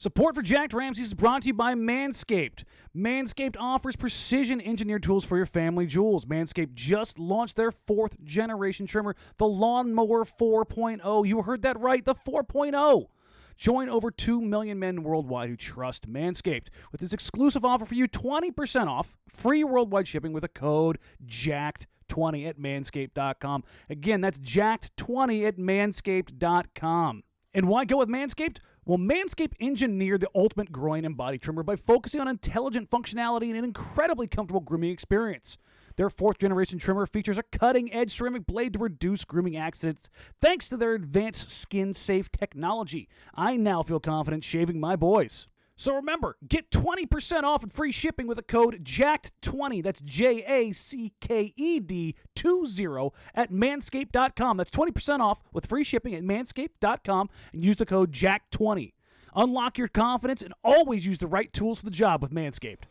Support for Jacked Ramsays is brought to you by Manscaped. Manscaped offers precision-engineered tools for your family jewels. Manscaped just launched their 4th-generation trimmer, the Lawnmower 4.0. You heard that right, the 4.0. Join over 2 million men worldwide who trust Manscaped. With this exclusive offer for you, 20% off, free worldwide shipping with a code JACKED20 at manscaped.com. Again, that's JACKED20 at manscaped.com. And why go with Manscaped? Well, Manscaped engineered the ultimate groin and body trimmer by focusing on intelligent functionality and an incredibly comfortable grooming experience. Their 4th-generation trimmer features a cutting-edge ceramic blade to reduce grooming accidents thanks to their advanced skin-safe technology. I now feel confident shaving my boys. So remember, get 20% off and free shipping with a code JACKED20. That's JACKED20 at manscaped.com. That's 20% off with free shipping at manscaped.com and use the code JACKED20. Unlock your confidence and always use the right tools for the job with Manscaped.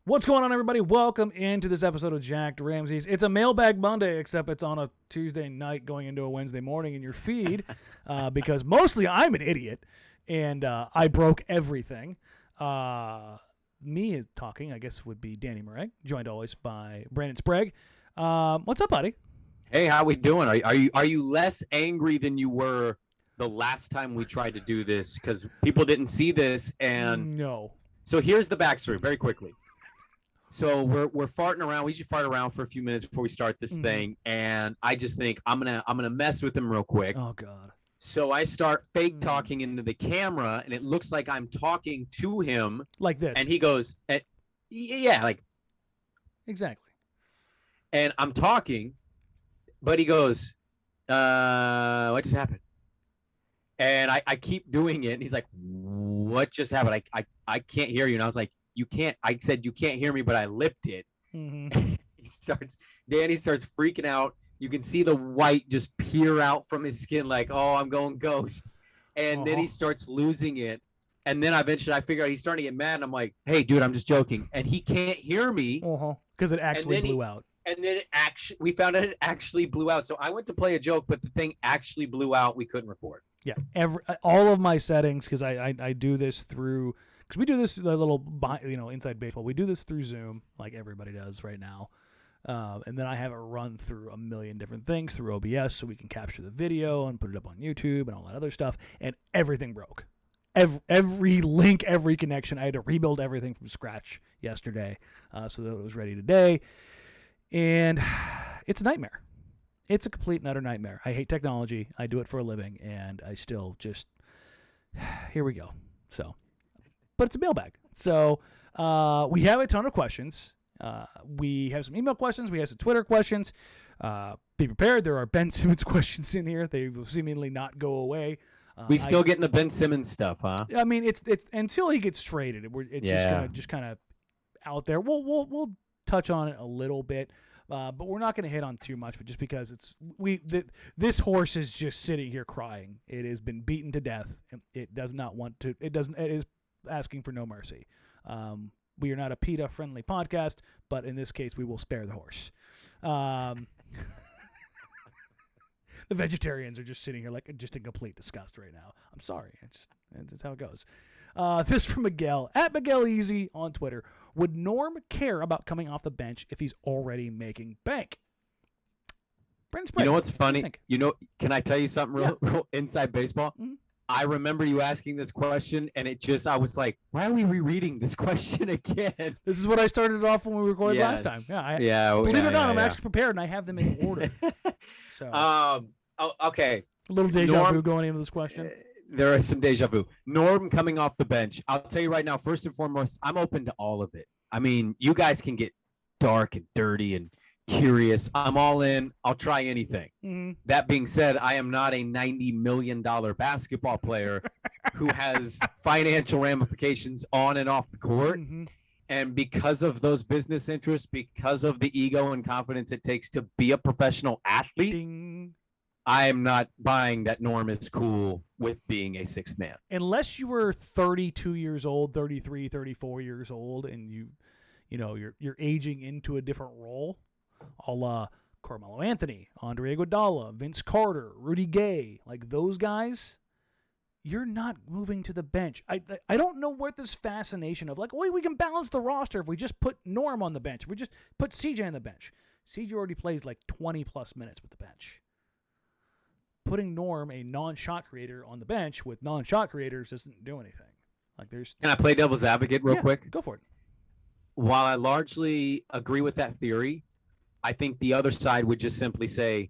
What's going on, everybody? Welcome into this episode of Jacked Ramsays. It's a Mailbag Monday, except it's on a Tuesday night going into a Wednesday morning in your feed because mostly I'm an idiot and I broke everything. Me is talking, I guess, would be Danny Marang, joined always by Brandon Sprague. What's up, buddy? Hey, how we doing? Are you less angry than you were the last time we tried to do this? Because people didn't see this, and no. So here's the backstory, very quickly. So we're farting around. We usually fart around for a few minutes before we start this thing, and I just think I'm gonna mess with him real quick. Oh God! So I start fake talking into the camera, and it looks like I'm talking to him like this, and he goes, "Yeah, like exactly." And I'm talking, but he goes, "What just happened?" And I keep doing it, and he's like, "What just happened? I can't hear you." And I was like, "You can't." I said, "You can't hear me," but I lipped it. Mm-hmm. Danny starts freaking out. You can see the white just peer out from his skin, like, "Oh, I'm going ghost." And then he starts losing it. And then eventually I figure out he's starting to get mad. And I'm like, "Hey, dude, I'm just joking." And he can't hear me because it actually blew out. And then we found out it actually blew out. So I went to play a joke, but the thing actually blew out. We couldn't record. Yeah, all of my settings, because I do this through. Because we do this a little, inside baseball. We do this through Zoom, like everybody does right now. And then I have it run through a million different things through OBS so we can capture the video and put it up on YouTube and all that other stuff. And everything broke. Every link, every connection. I had to rebuild everything from scratch yesterday so that it was ready today. And it's a nightmare. It's a complete and utter nightmare. I hate technology. I do it for a living. And I still just, here we go. So. But it's a mailbag. So we have a ton of questions. We have some email questions. We have some Twitter questions. Be prepared. There are Ben Simmons questions in here. They will seemingly not go away. We still getting the Ben Simmons stuff, huh? I mean, it's until he gets traded. It's just kind of out there. We'll touch on it a little bit, but we're not going to hit on too much. But just because this horse is just sitting here crying. It has been beaten to death. It does not want to. It doesn't. It is asking for no mercy. We are not a PETA-friendly podcast, but in this case, we will spare the horse. The vegetarians are just sitting here like just in complete disgust right now. I'm sorry. It's how it goes. This from Miguel, at Miguel Easy on Twitter. Would Norm care about coming off the bench if he's already making bank? Brent Sprague, you know what's funny? Can I tell you something real inside baseball? Mm-hmm. I remember you asking this question, and I was like, why are we rereading this question again? This is what I started off when we recorded last time. Believe it or not, I'm actually prepared, and I have them in order. So, okay. A little deja vu going into this question. There is some deja vu. Norm coming off the bench. I'll tell you right now, first and foremost, I'm open to all of it. I mean, you guys can get dark and dirty and curious. I'm all in. I'll try anything. Mm-hmm. That being said, I am not a $90 million basketball player who has financial ramifications on and off the court. Mm-hmm. And because of those business interests, because of the ego and confidence it takes to be a professional athlete, Ding. I am not buying that Norm is cool with being a sixth man. Unless you were 32 years old, 33, 34 years old, and you're aging into a different role, a la Carmelo Anthony, Andre Iguodala, Vince Carter, Rudy Gay, like those guys. You're not moving to the bench. I don't know what this fascination of, like, wait, we can balance the roster if we just put Norm on the bench. If we just put CJ on the bench. CJ already plays like 20-plus minutes with the bench. Putting Norm, a non-shot creator, on the bench with non-shot creators doesn't do anything. Like, there's. Can I play devil's advocate real quick? Go for it. While I largely agree with that theory, I think the other side would just simply say,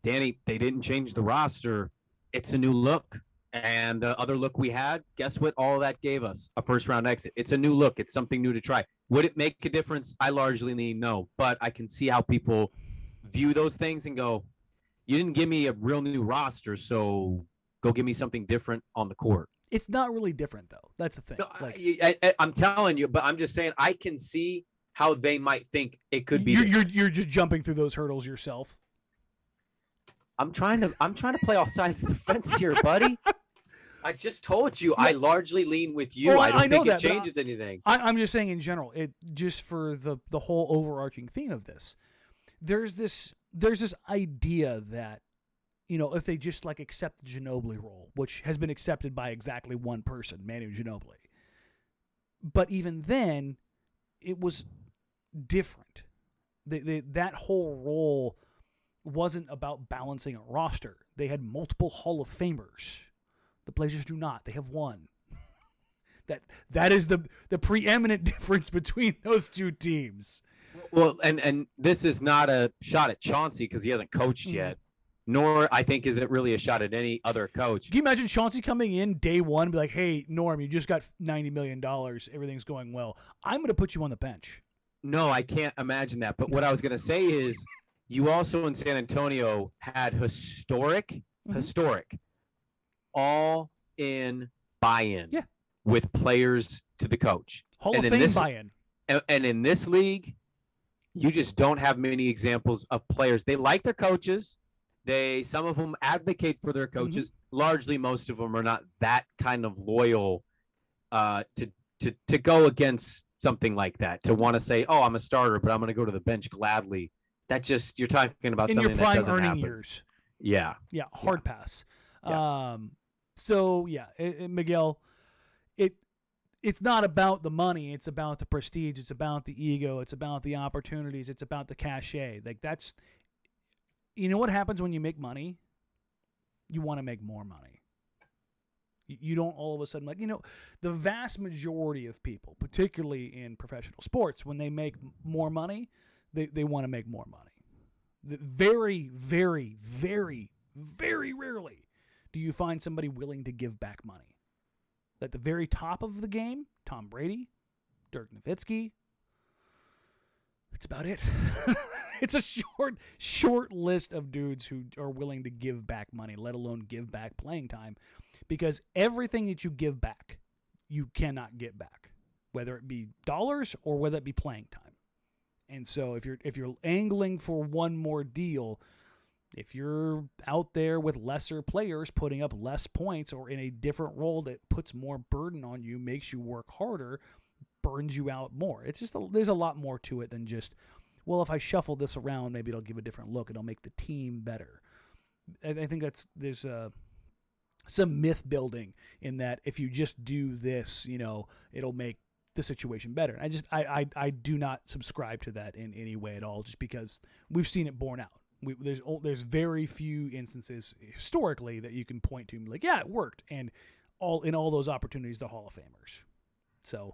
Danny, they didn't change the roster. It's a new look. And the other look we had, guess what all that gave us? A first-round exit. It's a new look. It's something new to try. Would it make a difference? I largely lean no. But I can see how people view those things and go, you didn't give me a real new roster, so go give me something different on the court. It's not really different, though. That's the thing. No, I'm telling you, but I'm just saying I can see how they might think it could be. You're just jumping through those hurdles yourself. I'm trying to play all sides of the fence here, buddy. I just told you I largely lean with you. Well, I don't think that, it changes anything. I'm just saying in general, it just for the whole overarching theme of this. There's this idea that, if they just like accept the Ginobili role, which has been accepted by exactly one person, Manu Ginobili. But even then, it was different. That whole role wasn't about balancing a roster. They had multiple Hall of Famers. The Blazers do not. They have one. That is the preeminent difference between those two teams. Well, and this is not a shot at Chauncey because he hasn't coached yet, nor I think is it really a shot at any other coach. Can you imagine Chauncey coming in day one and be like, hey, Norm, you just got $90 million. Everything's going well. I'm going to put you on the bench. No, I can't imagine that. But what I was going to say is you also in San Antonio had historic all-in buy-in with players to the coach. Hall of Fame buy-in. And in this league, you just don't have many examples of players. They like their coaches. Some of them advocate for their coaches. Largely, most of them are not that kind of loyal to go against something like that, to want to say, oh, I'm a starter, but I'm going to go to the bench gladly. That just, you're talking about in something your prime that doesn't earning happen. Years. Yeah. Yeah, hard pass. Yeah. Miguel, it's not about the money. It's about the prestige. It's about the ego. It's about the opportunities. It's about the cachet. Like that's, what happens when you make money? You want to make more money. You don't all of a sudden, the vast majority of people, particularly in professional sports, when they make more money, they want to make more money. Very, very, very, very rarely do you find somebody willing to give back money. At the very top of the game, Tom Brady, Dirk Nowitzki. That's about it. It's a short list of dudes who are willing to give back money, let alone give back playing time, because everything that you give back, you cannot get back, whether it be dollars or whether it be playing time. And so if you're angling for one more deal, if you're out there with lesser players putting up less points or in a different role that puts more burden on you, makes you work harder, burns you out more. It's just there's a lot more to it than just, well, if I shuffle this around, maybe it'll give a different look. It'll make the team better. I think there's some myth building in that if you just do this, it'll make the situation better. I do not subscribe to that in any way at all, just because we've seen it borne out. There's very few instances historically that you can point to and be like, yeah, it worked, and in all those opportunities, the Hall of Famers. So,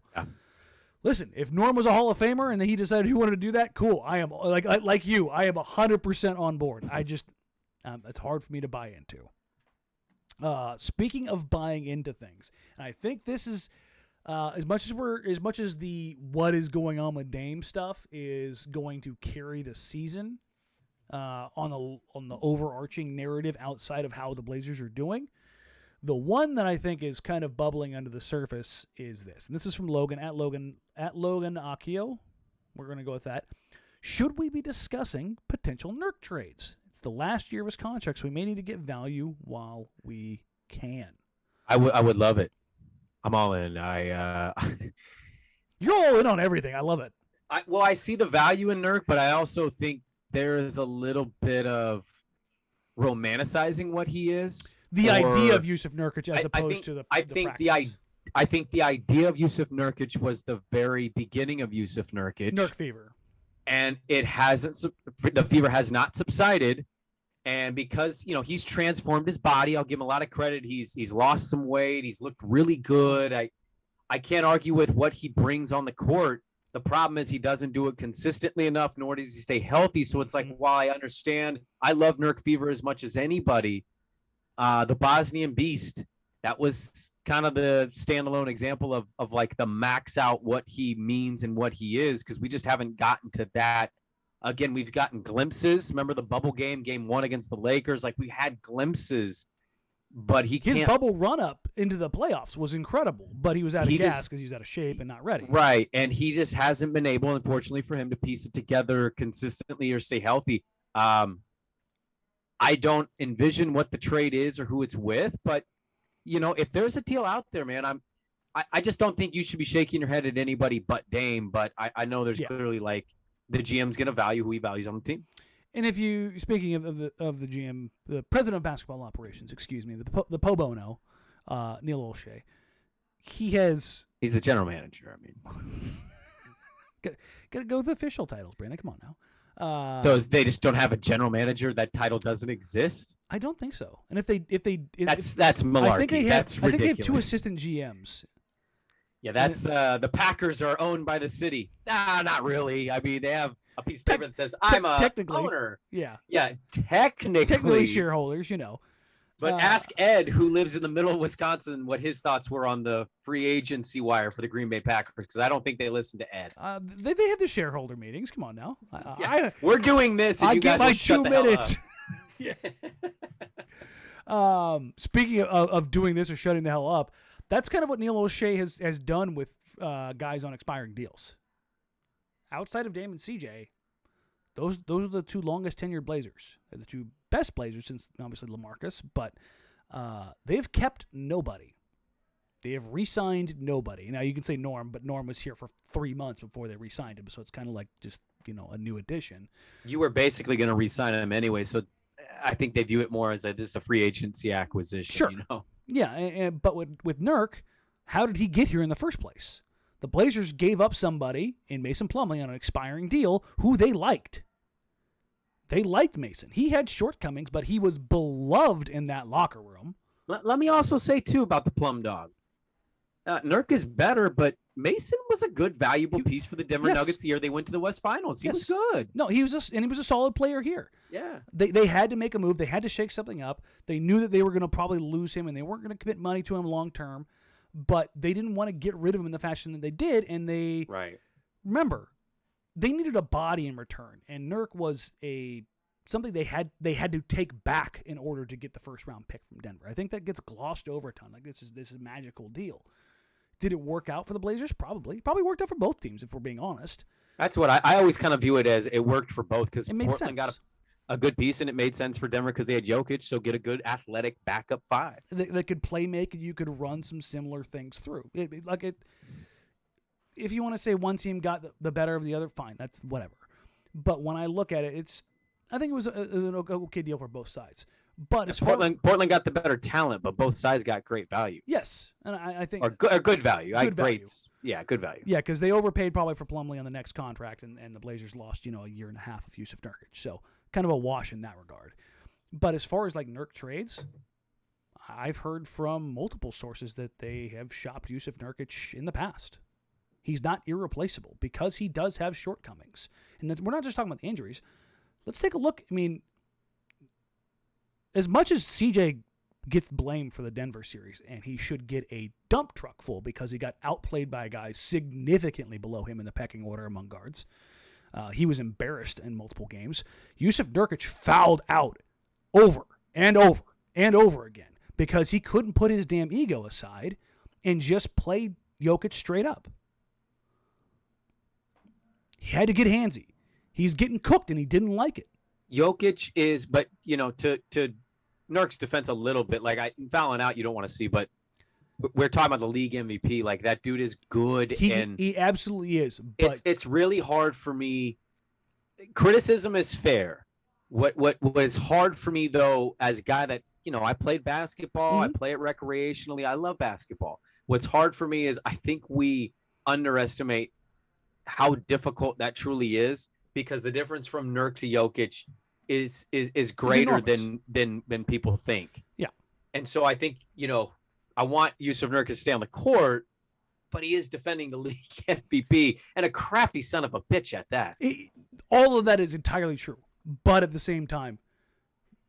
listen, if Norm was a Hall of Famer and he decided he wanted to do that, cool. I am like you. I am 100% on board. I just it's hard for me to buy into. Speaking of buying into things, and I think this is. As much as the what is going on with Dame stuff is going to carry the season on the overarching narrative outside of how the Blazers are doing, the one that I think is kind of bubbling under the surface is this, and this is from Logan at Logan Akio. We're going to go with that. Should we be discussing potential Nurk trades? It's the last year of his contract, so we may need to get value while we can. I would love it. I'm all in. You're all in on everything. I love it. I see the value in Nurk, but I also think there is a little bit of romanticizing what he is. The idea of Jusuf Nurkic as opposed to the I think the idea of Jusuf Nurkic was the very beginning of Jusuf Nurkic. Nurk fever. And it hasn't. The fever has not subsided. And because, he's transformed his body, I'll give him a lot of credit. He's lost some weight. He's looked really good. I can't argue with what he brings on the court. The problem is he doesn't do it consistently enough, nor does he stay healthy. So it's like, while I understand, I love Nurk fever as much as anybody. The Bosnian Beast, that was kind of the standalone example of like the max out what he means and what he is, because we just haven't gotten to that. Again, we've gotten glimpses. Remember the bubble game 1 against the Lakers? Like, we had glimpses, but his bubble run up into the playoffs was incredible, but he was out of gas because he was out of shape and not ready. Right, and he just hasn't been able, unfortunately, for him to piece it together consistently or stay healthy. I don't envision what the trade is or who it's with, but if there's a deal out there, man, I just don't think you should be shaking your head at anybody but Dame. But I know there's clearly like the GM's going to value who he values on the team. And if you, speaking of the GM, the president of basketball operations, the Pro Bono, Neil Olshey, he's the general manager. I mean, gotta go with the official titles, Brandon. Come on now. So they just don't have a general manager? That title doesn't exist? I don't think so. And if that's malarkey. I think that's ridiculous. I think they have 2 assistant GMs. Yeah, that's the Packers are owned by the city. Nah, not really. I mean, they have a piece of paper that says I'm a owner. Yeah. Yeah, technically shareholders, But ask Ed, who lives in the middle of Wisconsin, what his thoughts were on the free agency wire for the Green Bay Packers, because I don't think they listen to Ed. They have the shareholder meetings. Come on now. We're doing this, and you guys will shut the hell up. Yeah. Speaking of doing this or shutting the hell up, that's kind of what Neil Olshey has done with guys on expiring deals. Outside of Dame and CJ, those are the 2 longest tenured Blazers. They're the 2 best Blazers since obviously LaMarcus, but they've kept nobody. They have re-signed nobody. Now you can say Norm, but Norm was here for 3 months before they re-signed him, so it's kind of like just a new addition. You were basically going to re-sign him anyway, so I think they view it more as this is a free agency acquisition. Sure. Yeah, but with Nurk, how did he get here in the first place? The Blazers gave up somebody in Mason Plumlee on an expiring deal who they liked. They liked Mason. He had shortcomings, but he was beloved in that locker room. Let me also say, too, about the Plum Dog. Nurk is better, but Mason was a good, valuable piece for the Denver Nuggets the year they went to the West Finals. He was good. No, he was a solid player here. Yeah. They had to make a move. They had to shake something up. They knew that they were going to probably lose him, and they weren't going to commit money to him long term. But they didn't want to get rid of him in the fashion that they did, and they remember they needed a body in return, and Nurk was something they had to take back in order to get the first round pick from Denver. I think that gets glossed over a ton. Like this is a magical deal. Did it work out for the Blazers? Probably. Probably worked out for both teams if we're being honest. That's what I always kind of view it as. It worked for both because Portland sense. Got a good piece, and it made sense for Denver because they had Jokic, so get a good athletic backup 5. They could play make, and you could run some similar things through. If you want to say one team got the better of the other, fine, that's whatever. But when I look at it, I think it was an okay deal for both sides. But as Portland got the better talent, but both sides got great value. Yes, and I think or good value. Good value. Good value. Yeah, because they overpaid probably for Plumlee on the next contract, and the Blazers lost a year and a half of Jusuf Nurkic. So kind of a wash in that regard. But as far as like Nurk trades, I've heard from multiple sources that they have shopped Jusuf Nurkic in the past. He's not irreplaceable because he does have shortcomings, and we're not just talking about the injuries. Let's take a look. I mean, as much as CJ gets blamed for the Denver series, and he should get a dump truck full because he got outplayed by guys significantly below him in the pecking order among guards. He was embarrassed in multiple games. Jusuf Nurkic fouled out over and over and over again because he couldn't put his damn ego aside and just play Jokic straight up. He had to get handsy. He's getting cooked, and he didn't like it. Jokic is, but, to Nurk's defense a little bit, like fouling out you don't want to see, but we're talking about the league MVP. Like, that dude is good. He absolutely is. But it's really hard for me. Criticism is fair. What is hard for me, though, as a guy that, I played basketball, I play it recreationally, I love basketball. What's hard for me is I think we underestimate how difficult that truly is, because the difference from Nurk to Jokic is greater than people think. Yeah. And so I think, I want Jusuf Nurkic to stay on the court, but he is defending the league MVP, and a crafty son of a bitch at that. All of that is entirely true. But at the same time,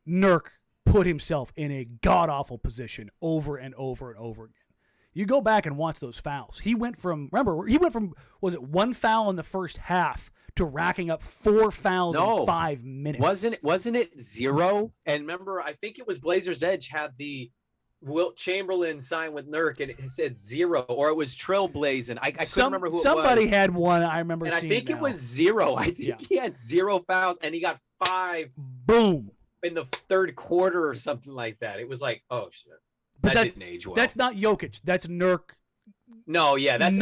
Nurk put himself in a god-awful position over and over and over again. You go back and watch those fouls. He went from, was it 1 foul in the first half to racking up 4 fouls in 5 minutes? Wasn't it 0? And remember, I think it was Blazers Edge had the Wilt Chamberlain sign with Nurk, and it said 0, or it was Trailblazing. I couldn't remember who it was. Somebody had one. I remember and seeing I think it was 0. I think he had 0 fouls, and he got 5. Boom. In the third quarter or something like that. It was like, oh shit. That didn't age well. That's not Jokic. That's Nurk. No, yeah, that's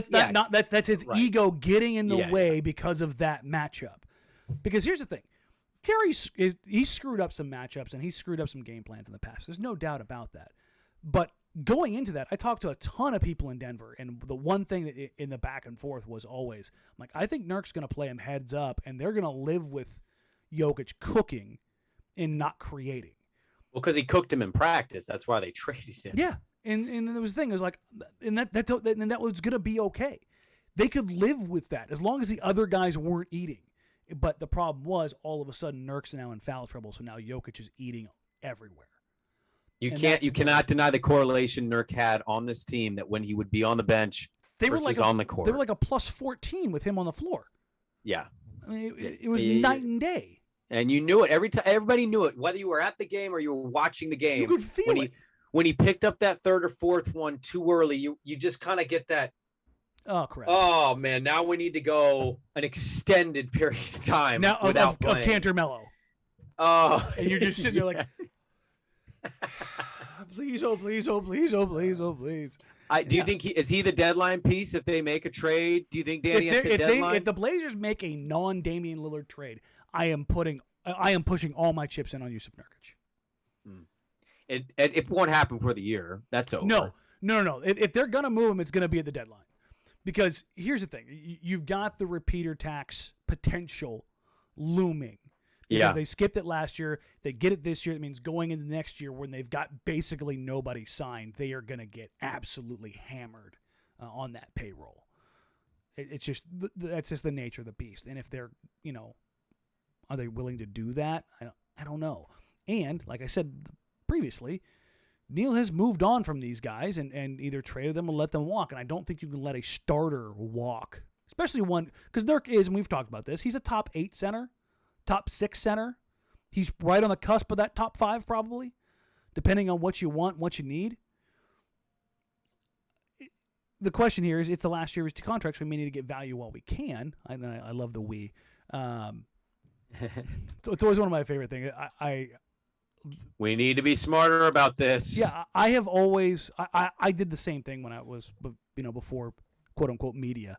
that's his ego getting in the way because of that matchup. Because here's the thing. He screwed up some matchups and he screwed up some game plans in the past. There's no doubt about that. But going into that, I talked to a ton of people in Denver, and the one thing that in the back and forth was always, I'm like, I think Nurk's going to play him heads up, and they're going to live with Jokic cooking and not creating. Well, because he cooked him in practice. That's why they traded him. Yeah. And there was the thing. It was like, and that was going to be okay. They could live with that as long as the other guys weren't eating. But the problem was, all of a sudden, Nurk's now in foul trouble, so now Jokic is eating everywhere. You cannot deny the correlation Nurk had on this team, that when he would be on the bench versus on the court. They were like a plus 14 with him on the floor. Yeah. I mean, it was night and day. And you knew it every time. Everybody knew it, whether you were at the game or you were watching the game. You could feel it. When he picked up that third or fourth one too early, you just kind of get that. Oh, crap. Oh, man. Now we need to go an extended period of time without playing. Of Cantor Mello. Oh. And you're just sitting there like, please, oh, please, oh, please, oh, please, oh, please. Do you think is he the deadline piece if they make a trade? Do you think Danny at the deadline? If the Blazers make a non-Damian Lillard trade, I am pushing all my chips in on Jusuf Nurkic. It won't happen for the year. That's over. No. If they're gonna move him, it's gonna be at the deadline. Because here's the thing: you've got the repeater tax potential looming. Because they skipped it last year, they get it this year. It means going into next year, when they've got basically nobody signed, they are gonna get absolutely hammered on that payroll. It's just that's just the nature of the beast. And if they're are they willing to do that? I don't know. And like I said previously, Neil has moved on from these guys and either traded them or let them walk. And I don't think you can let a starter walk, especially one, because Nurk is, and we've talked about this, he's a top 8 center, top 6 center. He's right on the cusp of that top 5 probably, depending on what you want, what you need. The question here is, it's the last year of his contract, so we may need to get value while we can. I love the we. It's always one of my favorite things. We need to be smarter about this. Yeah, I have always I did the same thing when I was before quote unquote media,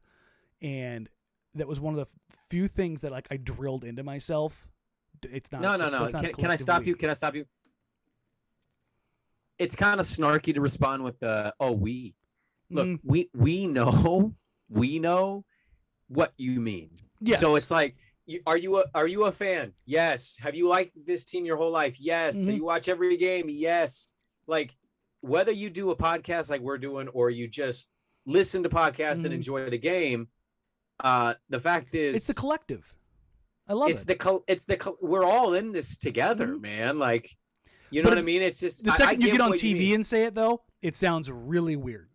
and that was one of the few things that I drilled into myself. It's not. No. Can I stop you? Can I stop you? It's kind of snarky to respond with we. Look, we know what you mean. Yes. So it's like, are you a fan? Yes. Have you liked this team your whole life? Yes. So you watch every game? Yes. Like, whether you do a podcast like we're doing, or you just listen to podcasts and enjoy the game, the fact is, it's the collective. I love it. We're all in this together, man. Like, you know what I mean? It's just the second you get on TV and say it, though, it sounds really weird.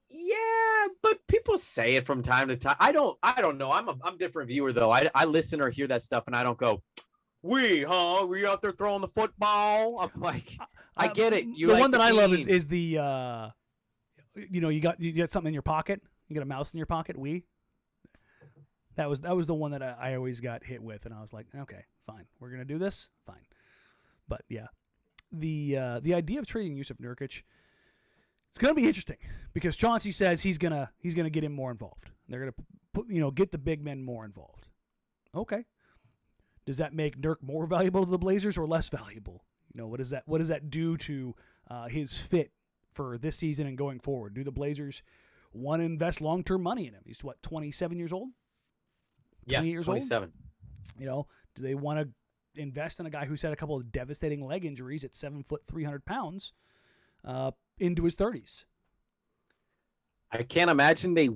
Yeah, but people say it from time to time. I don't know. I'm a different viewer, though. I listen or hear that stuff, and I don't go, we out there throwing the football. I'm like, I get it. The one that I love is the you got something in your pocket. You got a mouse in your pocket. That was the one that I always got hit with, and I was like, okay, fine, we're gonna do this, fine. But yeah, the idea of trading Jusuf Nurkic, It's going to be interesting because Chauncey says he's gonna get him more involved. They're going to get the big men more involved. Okay. Does that make Nurk more valuable to the Blazers or less valuable? What does that do to his fit for this season and going forward? Do the Blazers want to invest long-term money in him? He's 27 years old? 20 years 27. Old? Do they want to invest in a guy who's had a couple of devastating leg injuries at 7 foot 300 pounds into his 30s? I can't imagine they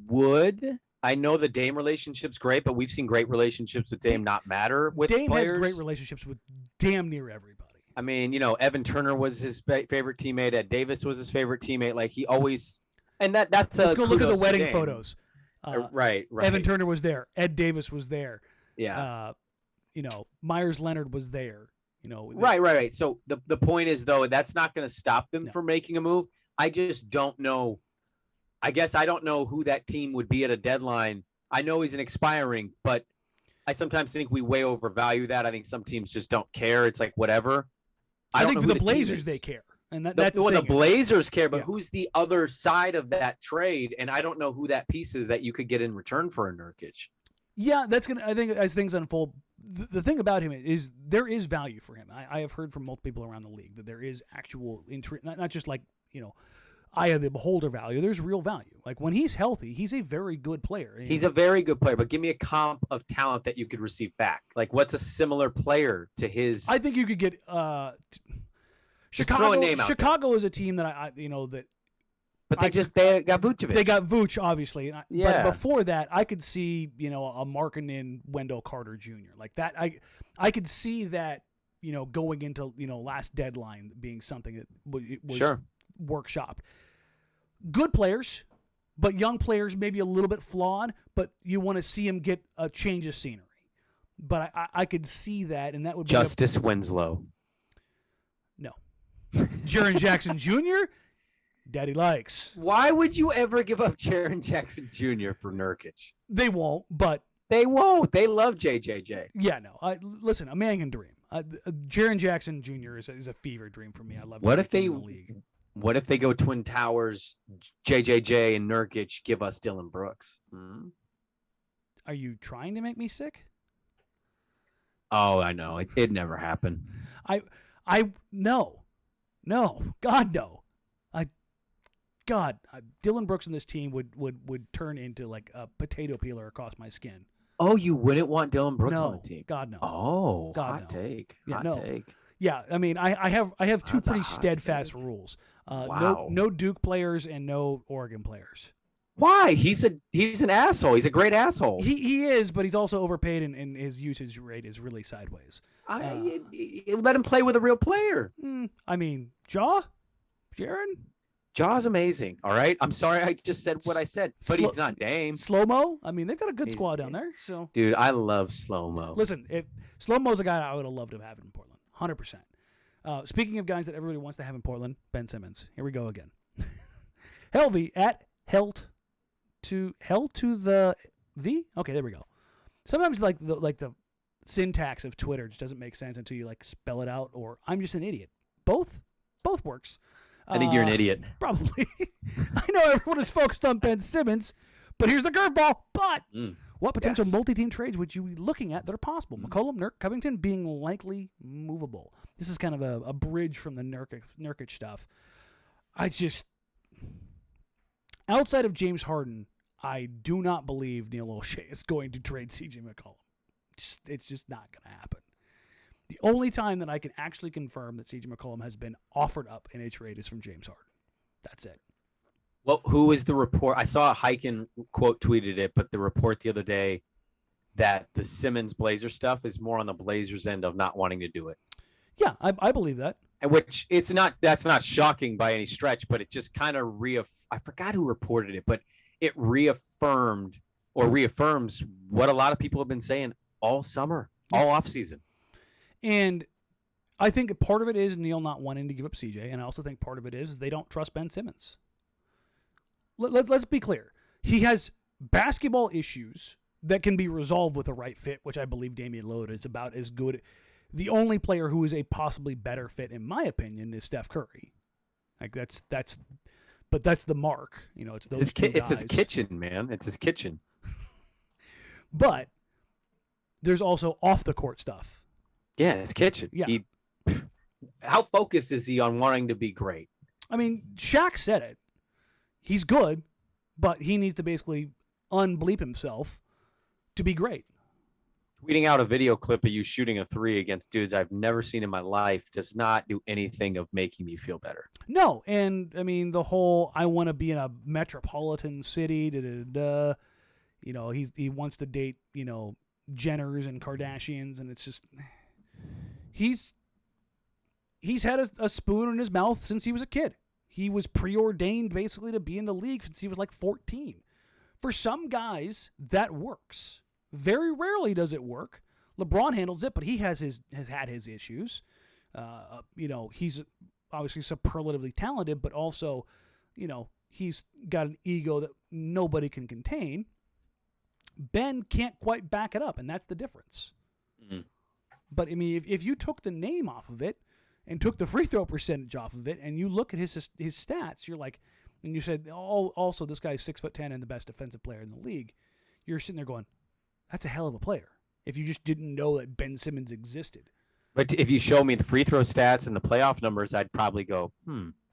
would. I know the Dame relationship's great, but we've seen great relationships with Dame not matter with Dame players. Has great relationships with damn near everybody. I mean, Evan Turner was his favorite teammate. Ed Davis was his favorite teammate. Like he always, and that's Let's go look at the wedding photos. Right. Evan Turner was there. Ed Davis was there. Yeah. Myers Leonard was there. Right. So the point is, though, that's not going to stop them from making a move. I just don't know. I guess I don't know who that team would be at a deadline. I know he's an expiring, but I sometimes think we way overvalue that. I think some teams just don't care. It's like whatever. I think for the Blazers, they care. And that's the Blazers care, but who's the other side of that trade? And I don't know who that piece is that you could get in return for a Nurkic. Yeah, I think as things unfold, the thing about him is there is value for him. I have heard from multiple people around the league that there is actual interest, not just like, eye of the beholder value. There's real value. Like when he's healthy, he's a very good player. He's a very good player, but give me a comp of talent that you could receive back. Like what's a similar player to his? I think you could get Chicago. Chicago is a team that But they got Vucevic. They got Vooch, obviously. But before that, I could see, a Markkanen, Wendell Carter Jr. like that. I could see that, going into, last deadline being something that was workshopped. Good players, but young players maybe a little bit flawed, but you want to see him get a change of scenery. But I could see that, and that would be Justice Winslow. No. Jaren Jackson Jr., Daddy likes. Why would you ever give up Jaren Jackson Jr. for Nurkic? They won't, but they won't. They love JJJ. Yeah, no. Listen, a man can dream. Jaren Jackson Jr. is a fever dream for me. I love. What if they? In the league. What if they go Twin Towers? JJJ and Nurkic give us Dylan Brooks. Are you trying to make me sick? Oh, I know. It never happened. No, God no. Dylan Brooks and this team would turn into like a potato peeler across my skin. Oh, you wouldn't want Dylan Brooks on the team? God no. Oh, God, hot take. Yeah, hot take. Yeah, I mean, I have two pretty steadfast rules. Wow. No Duke players and no Oregon players. Why? He's an asshole. He's a great asshole. He is, but he's also overpaid, and his usage rate is really sideways. Let him play with a real player. I mean, Jaren? Jaw's amazing. All right. I'm sorry I just said what I said, but he's not Dame. Slow-mo? I mean, they've got a good squad down there. So, dude, I love Slow-mo. Listen, if Slow-mo's a guy I would have loved to have in Portland, 100%. Speaking of guys that everybody wants to have in Portland, Ben Simmons. Here we go again. Helvey at hell to the V. Okay, there we go. Sometimes the syntax of Twitter just doesn't make sense until you like spell it out, or I'm just an idiot. Both works. I think you're an idiot. Probably. I know everyone is focused on Ben Simmons, but here's the curveball. But what potential multi-team trades would you be looking at that are possible? McCollum, Nurk, Covington being likely movable. This is kind of a bridge from the Nurkic stuff. Outside of James Harden, I do not believe Neil O'Shea is going to trade CJ McCollum. It's just not going to happen. The only time that I can actually confirm that CJ McCollum has been offered up in a trade is from James Harden. That's it. Well, who is the report? I saw Hyken quote tweeted it, but the report the other day that the Simmons Blazer stuff is more on the Blazers end of not wanting to do it. Yeah, I believe that. And which that's not shocking by any stretch, but it just kind of I forgot who reported it, but it reaffirms what a lot of people have been saying all summer, all offseason. And I think part of it is Neil not wanting to give up CJ, and I also think part of it is they don't trust Ben Simmons. Let's be clear. He has basketball issues that can be resolved with the right fit, which I believe Damian Lillard is about as good. The only player who is a possibly better fit, in my opinion, is Steph Curry. Like that's but that's the mark. It's those It's guys. his kitchen, man. It's his kitchen. But there's also off the court stuff. Yeah, his kitchen. Yeah. How focused is he on wanting to be great? I mean, Shaq said it. He's good, but he needs to basically unbleep himself to be great. Tweeting out a video clip of you shooting a 3 against dudes I've never seen in my life does not do anything of making me feel better. No, and I mean the whole I want to be in a metropolitan city. He wants to date Jenners and Kardashians, and it's just he's had a spoon in his mouth since he was a kid. He was preordained basically to be in the league since he was like 14. For some guys, that works. Very rarely does it work. LeBron handles it, but he has had his issues. He's obviously superlatively talented, but also, he's got an ego that nobody can contain. Ben can't quite back it up, and that's the difference. Mm-hmm. But I mean, if you took the name off of it and took the free throw percentage off of it, and you look at his stats, you're like, and you said, also this guy's 6'10" and the best defensive player in the league. You're sitting there going, that's a hell of a player. If you just didn't know that Ben Simmons existed. But if you show me the free throw stats and the playoff numbers, I'd probably go,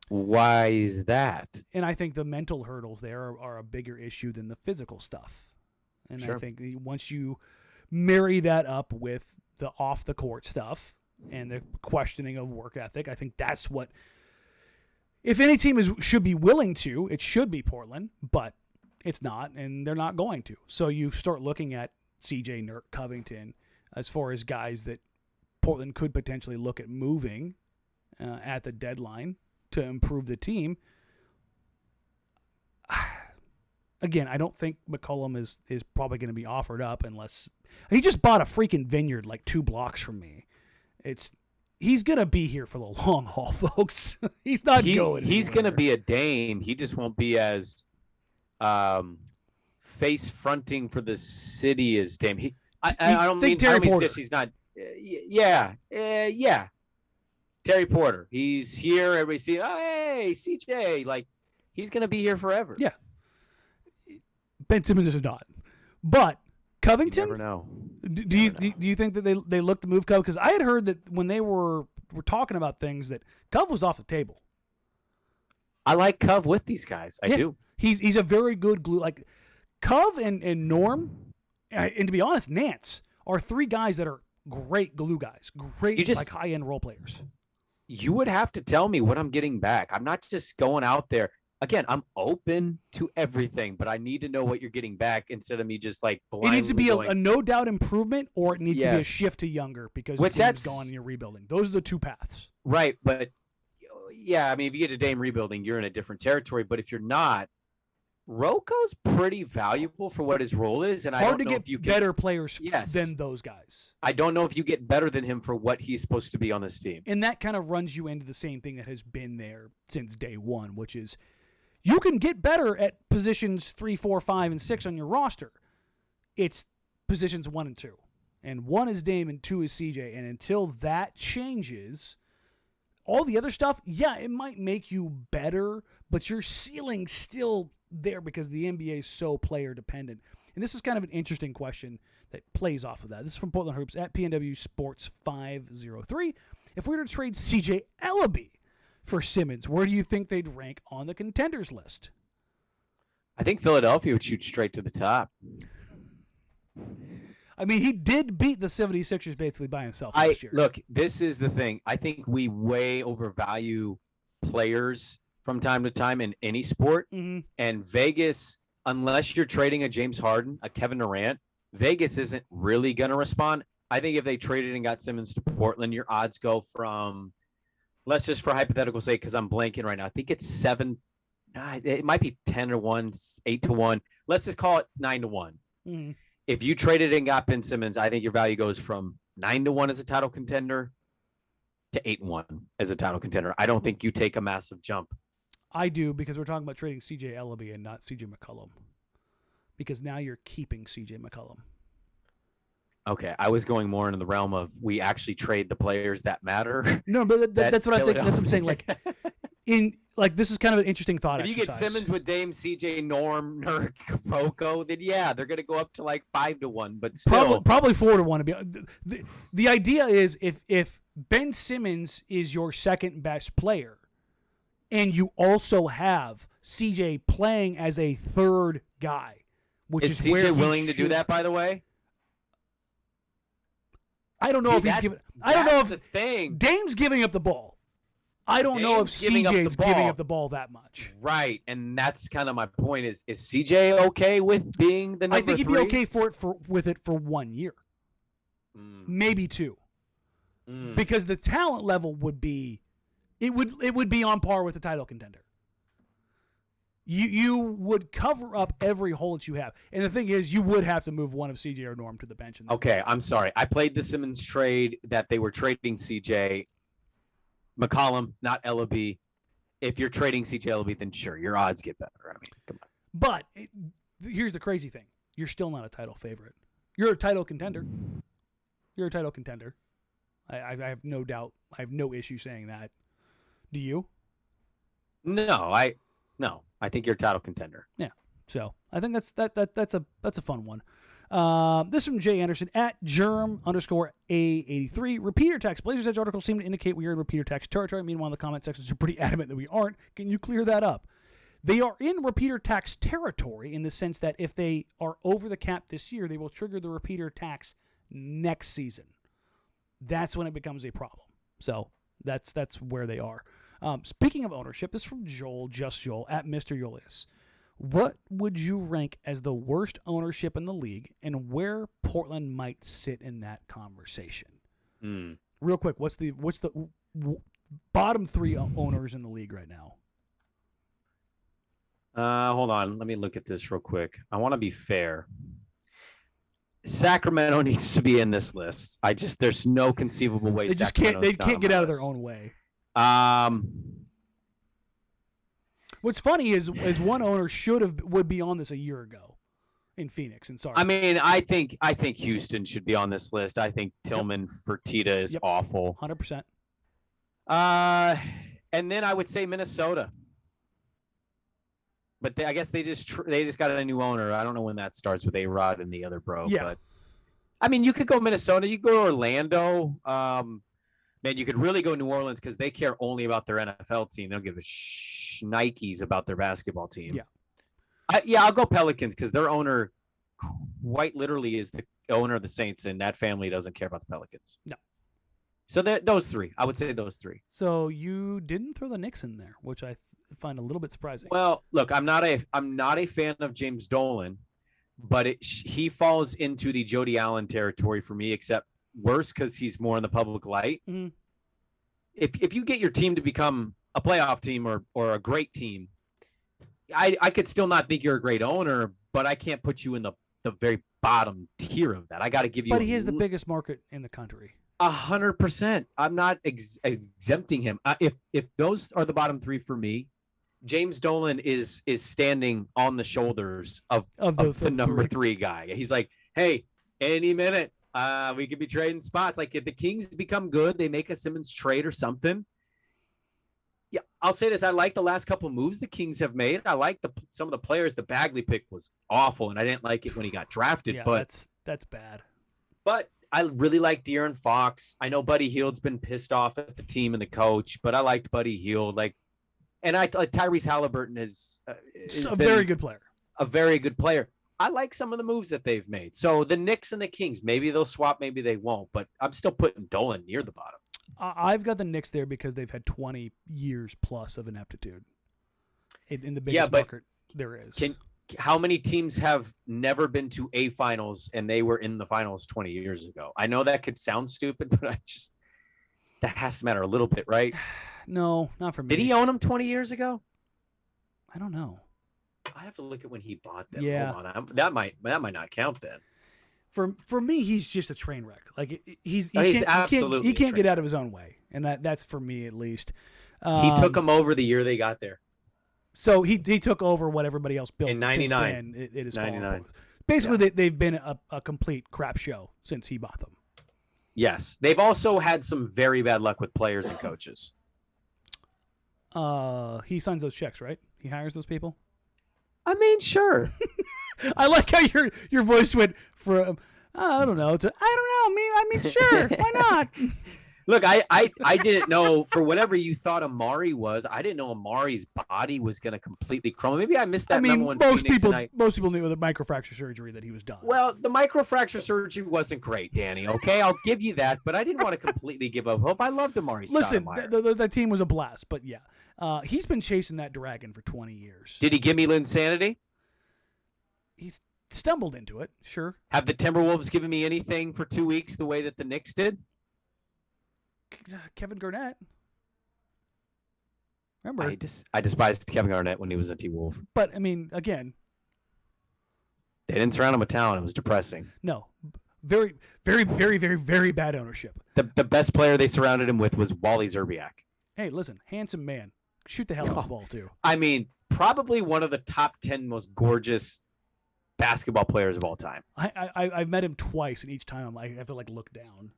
why is that? And I think the mental hurdles there are a bigger issue than the physical stuff. And sure. I think once you marry that up with the off the court stuff and the questioning of work ethic, I think that's what, if any team should be willing to, it should be Portland, but it's not, and they're not going to. So you start looking at CJ Nurkic, Covington, as far as guys that Portland could potentially look at moving at the deadline to improve the team. Again, I don't think McCollum is probably going to be offered up unless he just bought a freaking vineyard like 2 blocks from me. He's going to be here for the long haul, folks. He's not going. He's going to be a Dame. He just won't be as face fronting for the city as Dame. I don't mean he's not. Yeah. Terry Porter. He's here. Everybody see. Oh, hey, CJ. Like he's gonna be here forever. Yeah. Ben Simmons is not, but Covington. You never know. Do you think that they look to move Cov? Because I had heard that when they were talking about things that Cov was off the table. I like Cov with these guys. I do. He's a very good glue. Like Cov and Norm, and to be honest, Nance are 3 guys that are great glue guys, great like high end role players. You would have to tell me what I'm getting back. I'm not just going out there. Again, I'm open to everything, but I need to know what you're getting back instead of me just like blindly. It needs to be a no doubt improvement, or it needs to be a shift to younger because the team's gone and you're rebuilding. Those are the 2 paths. Right, but yeah, I mean, if you get a Dame rebuilding, you're in a different territory. But if you're not, Roko's pretty valuable for what his role is, and I don't know if you get better players than those guys. I don't know if you get better than him for what he's supposed to be on this team. And that kind of runs you into the same thing that has been there since day one, which is you can get better at positions 3, 4, 5, and 6 on your roster. It's positions 1 and 2. And 1 is Dame and 2 is CJ. And until that changes, all the other stuff, it might make you better, but your ceiling's still there because the NBA is so player dependent. And this is kind of an interesting question that plays off of that. This is from Portland Hoops at PNW Sports 503. If we were to trade CJ Ellaby for Simmons, where do you think they'd rank on the contenders list? I think Philadelphia would shoot straight to the top. I mean, he did beat the 76ers basically by himself last year. Look, this is the thing. I think we way overvalue players from time to time in any sport. Mm-hmm. And Vegas, unless you're trading a James Harden, a Kevin Durant, Vegas isn't really going to respond. I think if they traded and got Simmons to Portland, your odds go from, let's just for hypothetical sake, because I'm blanking right now. I think it's 7. It might be 10-1, 8-1. Let's just call it 9-1. Mm-hmm. If you traded and got Ben Simmons, I think your value goes from 9-1 as a title contender to 8-1 as a title contender. I don't think you take a massive jump. I do, because we're talking about trading CJ Ellaby and not CJ McCollum. Because now you're keeping CJ McCollum. Okay, I was going more into the realm of we actually trade the players that matter. No, but that's what I think. That's what I'm saying. Like, this is kind of an interesting thought If you exercise. get Simmons with Dame, CJ, Norm, Nurk, Rocco, then yeah, they're going to go up to like 5-1. But still, probably 4-1 to be. The idea is if Ben Simmons is your second best player, and you also have CJ playing as a third guy, which is is where CJ willing to do that? By the way, I don't know if he's giving. I don't know if the thing. Dame's giving up the ball. I don't know if CJ's giving up the ball that much. Right, and that's kind of my point. Is CJ okay with being the number 3? I think he'd be okay with it for 1 year, maybe 2, because the talent level would be, it would be on par with the title contender. You would cover up every hole that you have, and the thing is, you would have to move one of CJ or Norm to the bench. Okay, I'm sorry. I played the Simmons trade that they were trading CJ. McCollum, not LOB. If you're trading CJ LOB, then sure, your odds get better. I mean, come on. But here's the crazy thing. You're still not a title favorite. You're a title contender. You're a title contender. I have no doubt. I have no issue saying that. Do you? No, I think you're a title contender. Yeah. So I think that's a fun one. This from Jay Anderson at germ_A83. Repeater text. Blazers Edge articles seem to indicate we are in repeater text territory. Meanwhile, the comment sections are pretty adamant that we aren't. Can you clear that up? They are in repeater tax territory in the sense that if they are over the cap this year, they will trigger the repeater tax next season. That's when it becomes a problem. So that's where they are. Speaking of ownership, this is from Joel, just Joel, at Mr. Julius. What would you rank as the worst ownership in the league, and where Portland might sit in that conversation? Real quick, what's the bottom 3 owners in the league right now? Hold on, let me look at this real quick. I want to be fair. Sacramento needs to be in this list. There's no conceivable way. They can't get out of their own way. What's funny is one owner would be on this a year ago in Phoenix. And sorry, I mean, I think Houston should be on this list. I think Tillman Fertitta is awful. 100%. And then I would say Minnesota. But I guess they just got a new owner. I don't know when that starts with A-Rod and the other bro. Yeah. But I mean, you could go Minnesota. You could go Orlando. Man, you could really go New Orleans because they care only about their NFL team. They don't give a shnikes about their basketball team. Yeah. I'll go Pelicans because their owner quite literally is the owner of the Saints, and that family doesn't care about the Pelicans. No. So those 3. I would say those 3. So you didn't throw the Knicks in there, which I find a little bit surprising. Well, look, I'm not a fan of James Dolan, but he falls into the Jody Allen territory for me, except worse because he's more in the public light. Mm-hmm. If you get your team to become a playoff team or a great team, I could still not think you're a great owner, but I can't put you in the very bottom tier of that. I got to give you. But he is the biggest market in the country. 100%. I'm not exempting him. If those are the bottom 3 for me, James Dolan is standing on the shoulders of the number 3 guy. He's like, hey, any minute. We could be trading spots. Like if the Kings become good, they make a Simmons trade or something. Yeah, I'll say this. I like the last couple moves the Kings have made. I like some of the players. The Bagley pick was awful, and I didn't like it when he got drafted. Yeah, but that's bad. But I really like De'Aaron Fox. I know Buddy Hield's been pissed off at the team and the coach, but I liked Buddy Hield. And I like Tyrese Halliburton is a very good player. A very good player. I like some of the moves that they've made. So the Knicks and the Kings, maybe they'll swap, maybe they won't. But I'm still putting Dolan near the bottom. I've got the Knicks there because they've had 20 years plus of ineptitude in the biggest market there is. How many teams have never been to a finals and they were in the finals 20 years ago? I know that could sound stupid, but that has to matter a little bit, right? No, not for me. Did he own them 20 years ago? I don't know. I have to look at when he bought them. Yeah. Hold on. That might not count then. For me, he's just a train wreck. Like he can't get out of his own way, and that's for me at least. He took them over the year they got there. So he took over what everybody else built in '99. It is '99. Basically, they've been a complete crap show since he bought them. Yes, they've also had some very bad luck with players and coaches. He signs those checks, right? He hires those people. I mean, sure. I like how your voice went from I don't know to I mean sure, why not? Look, I didn't know, for whatever you thought Amari was, I didn't know Amari's body was going to completely crumble. Maybe I missed that. I mean, memo in most Phoenix people knew with the microfracture surgery that he was done. Well, the microfracture surgery wasn't great, Danny. Okay, I'll give you that, but I didn't want to completely give up hope. I loved Amari. Listen, that team was a blast, but yeah, he's been chasing that dragon for 20 years. Did he give me insanity? He's stumbled into it, sure. Have the Timberwolves given me anything for 2 weeks the way that the Knicks did? Kevin Garnett. Remember? I despised Kevin Garnett when he was a T-Wolf. But, I mean, again. They didn't surround him with talent. It was depressing. No. Very, very, very, very, very bad ownership. The best player they surrounded him with was Wally Szczerbiak. Hey, listen, handsome man. Shoot the hell out of the ball, too. I mean, probably one of the top 10 most gorgeous basketball players of all time. I've met him twice, and each time I have to, look down.